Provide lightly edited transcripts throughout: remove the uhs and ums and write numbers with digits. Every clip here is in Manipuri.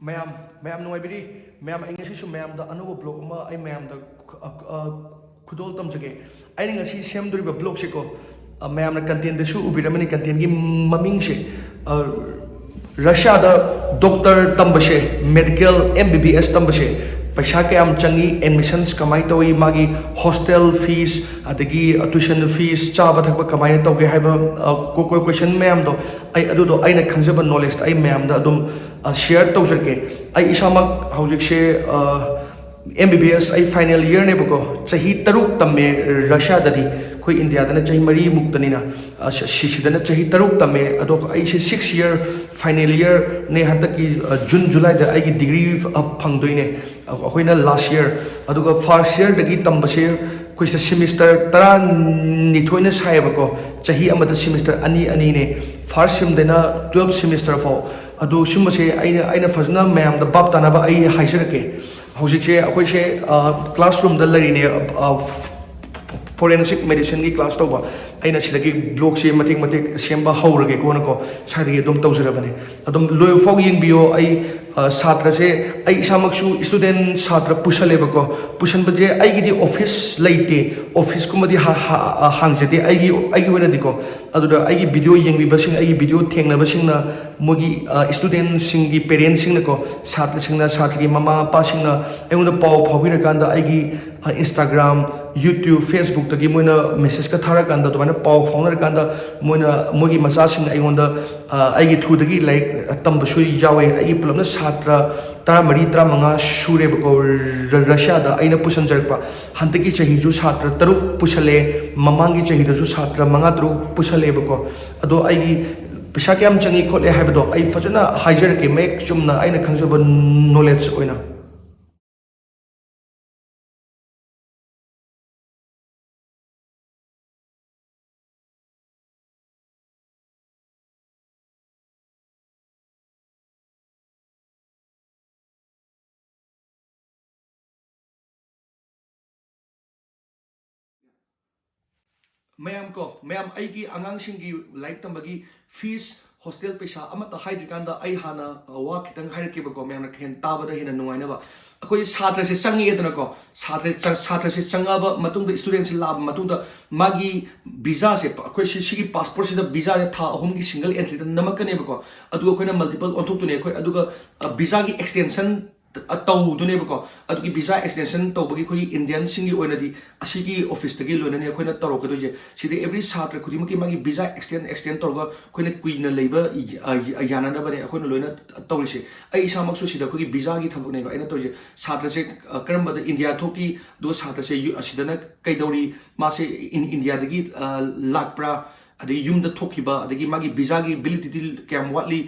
Ma'am, ma'am nuwaibiri, ma'am ay ngasi su ma'am da ano blog ma ay ma'am da kudol tam jage. Ay ngasi siyam duri ba blog siko. Ma'am na content da su ubiramani content gi maming she. Russia da doctor tambashe, medical MBBS tambashe. Paisa kayam changi admissions kamai tawi magi hostel fees adagi tuition fees chaba thakba kamai tawge haiba ko question ma'am do ai adu do aina khangjaba knowledge ai ma'am da adum share tawjake ai isamak hojik she MBBS ai final year ne bako chahi taruk tamme Russia dadi koi India dana chahi mari muktani na shishi dana chahi taruk tamme ado ai she 6 year final year ne hadaki June July da ai degree phangdoine akoina last year aduga first year dagi tambase koi semester tara nithoina saibako chahi amada semester ani ani ne first sem dena 12 semester fo adu shumase aina fazna mayam da bab tanaba ai haisarake hojikse akoise classroom da larine forensic medicine की class तौबा अइना सिदगी blog से मथिक मथिक सेंबा हौरगे कोन को सादगी एकदम तौजरबने एकदम लोय फॉग यंगबियो आई छात्र से आई इसामक्सु स्टूडेंट छात्र पुशलेबको पुशन बजे आई गिदी ऑफिस लेते ऑफिस कुमदी हांगजते आई वना दिको अदुदा आई वीडियो यंगबिबसिंग आई वीडियो थेंगनबसिंगना मोगी स्टूडेंट सिंगी पेरेंट्स सिंगनको छात्र सिंगना छात्र की ममा पापा सिंगना एउंदा पाव फाबिरकांदा आई Instagram, YouTube, Facebook तकी मोइना message का थारा कांदा तो मैंने पाव फाउंडर कांदा मोइना मोगी मसासिंग आई वंदा आई थ्रू तकी लाइक तंबसुई यावे आई पुलमना छात्र तरा मरी तरा मंगा शुरे बको रशिया दा आइना पुशन जरपा हंतकी चही जो छात्र तरुक पुशले ममांगी चही दसु छात्र मंगा तरुक पुशले बको अदो आई पैसा क्या चंगी खोले हाइबदो आई फजना हाइजर के मेक चुमना आइना खंजब नॉलेज ओइना मैम आई आंगांग लाइक तंबगी फीस हॉस्टल पैसा हाइद्रिकांदा आई हाना वा खितंग हाइरकेबको मैम हेन ताबदा हेन नुंगाइनबा अखोई छात्र से चंगेदनको छात्र से चंगाब मतुंग स्टूडेंट से लाभ मतुंग मागी वीजा से अखोई सिगी पासपोर्ट से वीजा था अहुम की सिंगल एंट्री नमकनेबको अदुगा अखोइना मल्टीपल ओंथोक्तुने अखोई अदुगा वीजा की एक्सटेंशन तौदुनेबको अदुगी वीजा एक्सटेंशन तौबगी खोई इंडियन सिंगी ओइनदी असिगी ऑफिस तगी लोनने अखोइना तौरकदोजे सिदे एवरी छात्र खुदिमकी मागी वीजा एक्सटेंड तौरगा खोइना कुइना लेबा यानानबने अखोइना लोइना तौरिसे आई इसामक्सु सिदा खोगी वीजा की थबकनेबा आइना तौजे छात्र से करमबद इंडिया थोकी दो छात्र से असिदना कैदौरी मासे इंडिया दगी लाकप्रा अदगी युम द थोकीबा अदगी मागी वीजा की वैलिडिटी कैम वाटली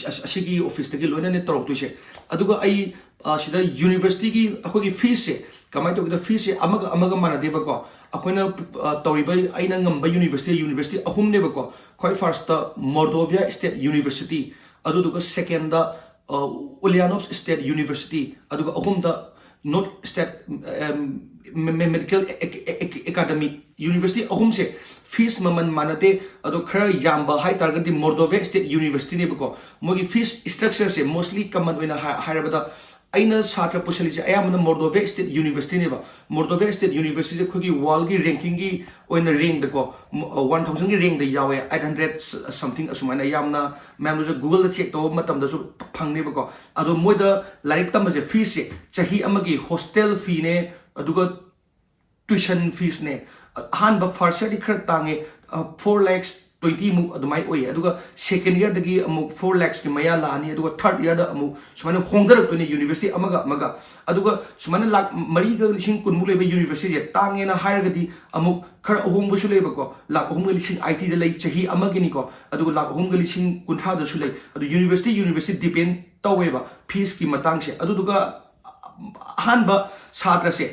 असिगी ऑफिस तगी लोइना तौरक्तोसे अदुगा आई सिदा यूनिवर्सिटी की अखोगी फीस से कमाई तो फीस से अमग मानदेबको अखोइना तौरिबा आइना ngamba यूनिवर्सिटी अहुमनेबको खोई फर्स्ट मोल्डोविया स्टेट यूनिवर्सिटी अदुदुगा सेकेंड दा उलियानोव स्टेट यूनिवर्सिटी अदुगा अहुम दा North State Medical Academy University अहुम से फीस ममन मानते अदो खर याम्बा हाई तारगदी मोल्डोविया स्टेट यूनिवर्सिटी नेबको मोगी फीस स्ट्रक्चर से मोस्टली कमन वेना हायरबदा अइना छात्र पुसलिजे अयामना मोल्डोविया स्टेट यूनिवर्सिटी नेबा मोल्डोविया स्टेट यूनिवर्सिटी खोगी वर्ल्ड की रैंकिंग की ओइना रैंक दको 1000 की रैंक द यावे 800 समथिंग असुमाना यामना मैम जो गूगल द चेक तो मतम दसु फंगनेबको अदो मोइदा लाइक तमजे फीस से चाही अमगी हॉस्टल फी ने अदुगा ट्यूशन फीस ने हान फर्स्ट ईयर खर तांगे 4 lakhs 20 मुक अदुमाई ओय अदुगा सेकंड ईयर दगी अमुक 4 lakhs की मया लानी अदुगा थर्ड ईयर द अमुक सुमाने होंगदरक्तोने यूनिवर्सिटी अमगा अदुगा सुमाने लाख मरी ग लिसिंग कुनमुक लेबे यूनिवर्सिटी तांगे ना हायरगदी अमुक खर अहोंबसु लेबको लाख अहोंग लिसिंग आईटी द लई चाही अमगिनिको अदुगा लाख अहोंग लिसिंग कुंथा दसु लई अदु यूनिवर्सिटी डिपेंड तवेबा फीस की मतंग से अदुदुगा हानबा छात्र से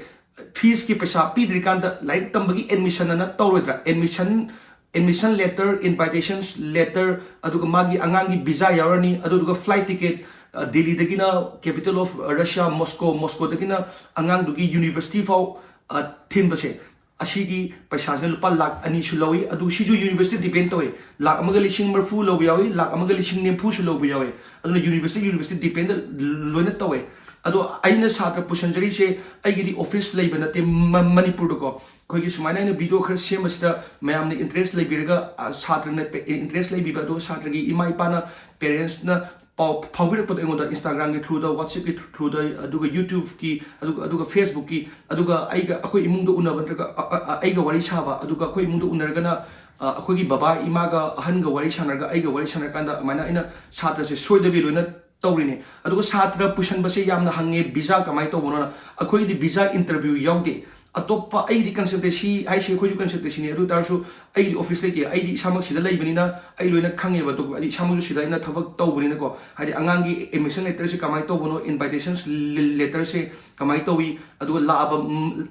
फीस की पैसा पीद्रिकांद लाइक तंबगी एडमिशन ना तौरोद्रा एडमिशन लेटर इनविटेशन लेटर अदुगा मागी अंगांगी वीजा यावरनी अदुगा फ्लाइट टिकट दिल्ली दगिना कैपिटल ऑफ रशिया मॉस्को दगिना अंगांग दुगी यूनिवर्सिटी फाउ थिन बसे ꯑꯁꯤꯒꯤ ꯄꯩꯁꯥꯁꯤꯅ ꯂꯨꯄꯥ ꯂꯥꯛ 2 ꯁꯨ ꯂꯧꯏ ꯑꯗꯨ ꯁꯤꯁꯨ ꯌꯨꯅꯤꯚꯔꯁꯤꯇꯤ ꯗꯤꯄꯦꯟ ꯇꯧꯏ ꯂꯥꯛ 1,40,000 ꯂꯧꯕ ꯌꯥꯎꯏ ꯂꯥꯛ 1,90,000 ꯁꯨ ꯂꯧꯕ ꯌꯥꯎꯏ ꯑꯗꯨꯅ ꯌꯨꯅꯤꯚꯔꯁꯤꯇꯤ ꯗꯤꯄꯦꯟ ꯂꯣꯏꯅ ꯇꯧꯏ ꯑꯗꯣ ꯑꯩꯅ ꯁꯥꯇ꯭ꯔ ꯄꯨꯁꯟꯖꯔꯤꯁꯦ ꯑꯩꯒꯤꯗꯤ ꯑꯣꯐꯤꯁ ꯂꯩꯕ ꯅꯠꯇꯦ ꯃꯅꯤꯄꯨꯔꯗꯀꯣ ꯑꯩꯈꯣꯏꯒꯤ ꯁꯨꯃꯥꯏꯅ ꯑꯩꯅ ꯚꯤꯗꯤꯑꯣ ꯈꯔ ꯁꯦꯝꯕꯁꯤꯗ ꯃꯌꯥꯝꯅ ꯏꯟꯇꯔꯦꯁ ꯂꯩꯕꯤꯔꯒ ꯁꯥꯇ꯭ꯔꯅ ꯏꯟꯇꯔꯦꯁ ꯂꯩꯕꯤꯕ ꯑꯗꯨꯒ ꯁꯥꯇ꯭ꯔꯒꯤ ꯏꯃꯥ ꯏꯄꯥꯅ ꯄꯦꯔꯦꯟꯁꯅ ꯄꯥꯎ ꯐꯥꯎꯕꯤꯔꯛꯄꯗ ꯑꯩꯉꯣꯟꯗ ꯏꯟꯁꯇꯥꯒ꯭ꯔꯥꯝꯒꯤ ꯊ꯭ꯔꯨꯗ ꯋꯥꯠꯁꯑꯦꯞꯀꯤ ꯊ꯭ꯔꯨꯗ ꯑꯗꯨꯒ ꯌꯨꯇ꯭ꯌꯨꯕꯀꯤ ꯑꯗꯨꯒ ꯐꯦꯁꯕꯨꯛꯀꯤ ꯑꯗꯨꯒ ꯑꯩꯈꯣꯏ ꯏꯃꯨꯡꯗ ꯎꯅꯕ ꯅꯠꯇ꯭ꯔꯒ ꯑꯩꯒ ꯋꯥꯔꯤ ꯁꯥꯕ ꯑꯗꯨꯒ ꯑꯩꯈꯣꯏ ꯏꯃꯨꯡꯗ उनरगना अखोगी बाबा इमागा अहनगा वारी सानरगा आइगा वारी सानरकांदा अमाना इना छात्रसे सोइदबि लोइना तौरिने अदुगा छात्र पुषनबसे यामना हंगे वीजा कमाई तौबनो अखोगी वीजा इंटरव्यू याउदे अतोप्पा आइदी कंसल्टेंसी आइसे अखोजु कंसल्टेंसी ने अदु तारसु आइदी ऑफिस लेके आइदी सामक सिदा लैबनिना आइ लोइना खंगेबा तो आइदी सामक सिदा इना थबक तौबनिना को हाइदी अंगांगी एडमिशन लेटर से कमाई तौबनो इनविटेशंस लेटर से कमाई तौवी अदुगा लाब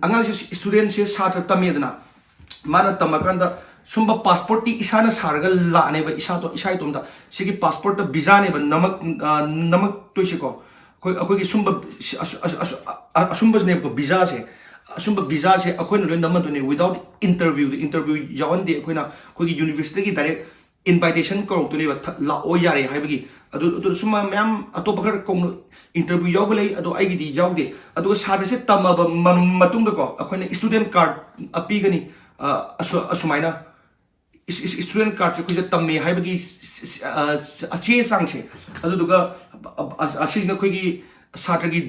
अंगांग से स्टूडेंट से छात्र तमेदना माना तमकांदा सुंबा पासपोर्ट टी इसाना सारगा लाने बा इसा तो इसाई तुमदा सिगी पासपोर्ट वीजा ने बा नमक तोइसेको अखोगी सुंबा असुंबस ने को वीजा से असुंबा वीजा से अखोइन लोइन नमदुने विदाउट इंटरव्यू यावन दे अखोइना अखोगी यूनिवर्सिटी की डायरेक्ट इनविटेशन करोतुने बा लाओ यारे हाइबगी अदु सुमा मैम अतोप खर कोन इंटरव्यू याव लई अदु आइगी दी यावदे अदु साबे से तमबा मतुंग को अखोइना स्टूडेंट कार्ड अपीगनी असुमाइना स्टूडेंट कार्ड से खुद तमे हाइबगी अच्छे सांगसे अदुदुगा असिजना खुगी छात्रगी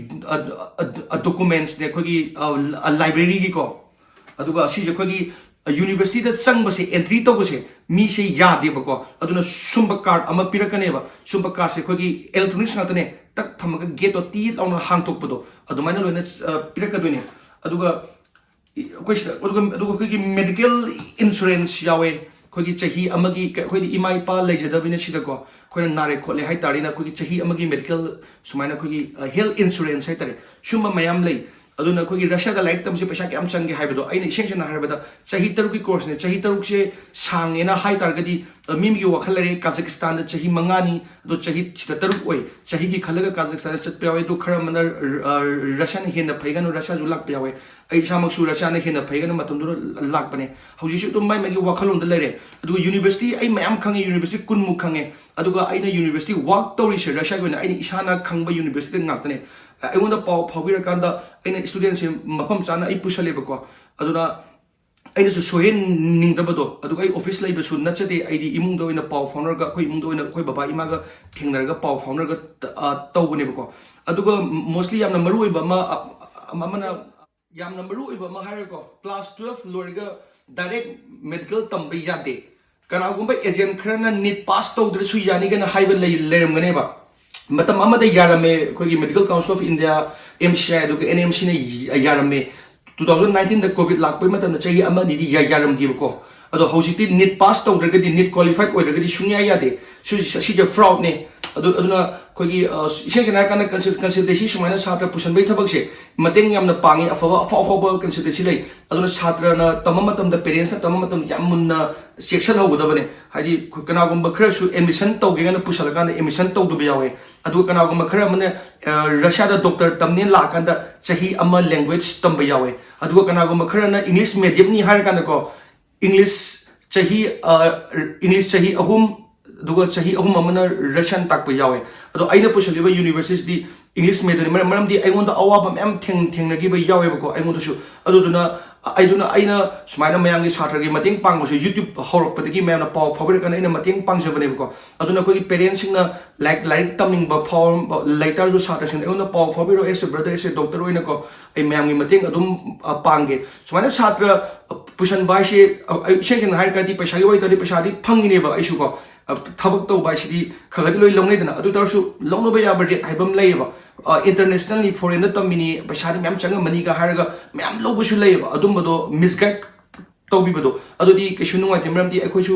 डॉक्यूमेंट्स ने खुगी लाइब्रेरी की को अदुगा असिजे खुगी यूनिवर्सिटी दा चंगबसे एंट्री तौबसे मी से यादेबको अदुना सुंब कार्ड अमा पिरकनेबा सुंब कार्ड से खुगी इलेक्ट्रॉनिक्स नातने तक थमगा गेट तो ती लाउना हांगतोकपदो अदुमाइना लोइना पिरकदोने अदुगा कोई मेडिकल इंश्योरेंस यावे कोई चाही अमगी कोई इमा इपा लेजदबिने सिदको कोई नारे खोले हाई तारीना कोई चाही अमगी मेडिकल सुमाइना कोई हेल्थ इंश्योरेंस है तारे शुंबा मयाम लई अदुना कोई रशिया दा लाइक तमसे पैसा क्याम चंगे हाइबदो आइना इसेंशन हाइबदा चाही तरुक की कोर्स ने चाही तरुक से सांगेना हाई तारगदी मीमी वखल रे काजाकिस्तान दा चाही मंगानी दो चाही छिता तरुक ओय चाही की खलगा काजाकिस्तान चत प्यावे दो खरा मन रशिया ने हेन फैगन रशिया जो लाक प्यावे आई सामक्सु रशिया ने हेन फैगन मतम दो लाक बने हौजिसु तुम बाय मगी वखलों दा लेरे अदु यूनिवर्सिटी आई मयाम खंगे यूनिवर्सिटी कुनमु खंगे अदुगा आइना यूनिवर्सिटी वर्क तौरी से रशिया गोना आइना इसाना खंबा यूनिवर्सिटी ngakne अगोंदा पाव फाविरकांदा आइना स्टूडेंट से मफम चाना आई पुसलेबको अदुना आइना सु सोहेन निंगदबदो अदुगा आई ऑफिस लाइबसु नचदे आइदी इमुंगदो ओइना पाव फाउनरगा खोइ इमुंगदो ओइना खोइ बाबा इमागा थेंगनरगा पाव फाउनरगा तौबनेबको अदुगा मोस्टली यामना मरु ओइबा अमना यामना मरु ओइबा मा हायरको क्लास 12 लोरगा डायरेक्ट मेडिकल तंबे यादे कनागुंबा एजेंट खरना नीट पास तौद्रसु यानिगना हाइबा लेरमगनेबा मतम अमदा यारमे कोई Medical Council of India MCI दुग एनएमसी ने यारमे 2019 दा कोविड लाकपै मतम चाही अमा निदि यारमगिबको अदो हौजिति नीट पास तौद्रगदि नीट क्वालिफाइड ओइद्रगदि सुन्या यादे सिजे फ्रॉड ने अदुना कोई इसेंशन हायकाना कंसल्टेंसी सुमाइना छात्र पुसनबै थबकसे मतेंग यामना पांगे अफवा कंसल्टेंसी लै अदुना छात्रना तममतम दा पेरेंट्स ना तममतम यामुन्ना सेक्शन होगदबने हादि कनागुंबा खरसु एडमिशन तौगेगना पुसलकाना एडमिशन तौदुबा यावे अदु कनागुंबा खरा मने रशिया दा डॉक्टर तमने लाकांदा चाही अमा लैंग्वेज तंबा यावे अदु कनागुंबा खरना इंग्लिश मीडियम नि हारकाना को इंग्लिश चाही अहुम दुगा चाही अहुम अमना रशियन ताकपा यावे अदो आइना पुसलिबा यूनिवर्सिटी इंग्लिश मेदनी मरमदी आइगोंदा अवाबा मैम थेंगनगिबा यावेबको आइगोंदसु अदुदुना आइना सुमाइना मयांगी छात्रगी मतेंग पांगबसु यूट्यूब हौरकपदगी मैमना पाव फावरकना आइना मतेंग पांगजबनेबको अदुना कोई पेरेंट्स सिंगना लाइक तमिंगबा फाव लेटर जो छात्रसिंग आइगोंदा पाव फावबिरो एस ब्रदर एस डॉक्टर ओइनको आइ मैमगी मतेंग अदुम पांगे सुमाइना छात्र पुशन बाइसे सेंशन हाइरकादी पैसागी ओइतदी पैसादी फंगिनेबा आइसुको थबक तो बाइसिदी खगदि लोइ लौनेदना अदु तरसु लौनबा याबा डेट हाइबम लैबा इंटरनेशनली फॉरेन द तमिनी पैसादी मैम चंग मनी का हारगा मैम लौबसु लैबा अदुमबदो मिसगाइड तौबिबदो अदुदी केसु नुवाइते मरमदी अखोइसु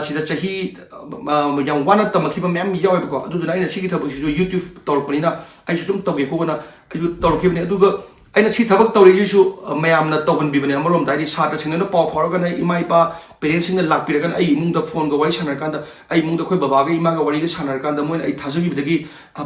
सिदा चाही याम वाना तमखिबा मैम यावेबको अदुदुना आइना सिगी थबकसिजु यूट्यूब तौरपनिना आइसु तुम तौगे कोगना आइसु तौरखिबने अदुगा अना सी थबक तौरिजिसु मयामना तौहनबिबने अमरोम दाइदि छात्रसिंगना पाव फावरगना इमा इपा पेरेंट्स लापीरगन आई इमुंग फोन का वरी सानर कांदा आई इमुंग अखोय बाबागा इमागा वरी का सानर कांदा मोइन आई थाजगिबदगी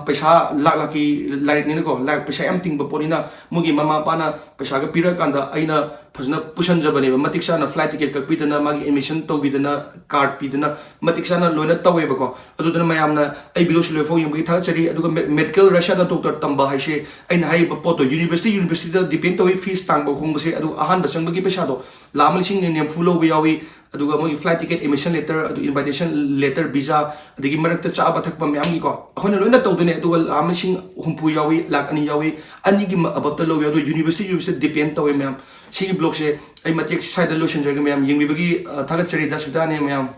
पैसा लाख लाखी लाइक निनको लाइक पैसा याम तिंग पोनीना मुगी ममा पाना पैसा का पीर कांदा आइना फजना पुशन जबने मतिक साना फ्लाइट टिकट कपीदना मागी एडमिशन तौबीदना कार्ड पीदना मतिक साना लोइना तवेबको अदुदना मयामना आई बिलोस लेफो यंगी थाचरी अदुगा मेडिकल रशिया डॉक्टर तंबा हाइसे आइना हाइ पोतो यूनिवर्सिटी दा डिपेंड तोई फीस तांगबो होंबसे अदु अहान बसंबगी पैसा दो लाम लिसिंग ने फुलो यावी अदुगा मोगी फ्लाइट टिकट एडमिशन लेटर अदु इनविटेशन लेटर वीजा अदगी मरकत चाबा थकपा म्यामगी को अखोना लोइना तौदने अदुगा लाम लिसिंग हुंपु यावी लाख अनि यावी अनि की अबत लो यादु यूनिवर्सिटी डिपेंड तोय म्याम सिगी ब्लॉग से आई मतेक साइड लोशन जगे म्याम यंगबिबगी थागत चरी दसुदाने म्याम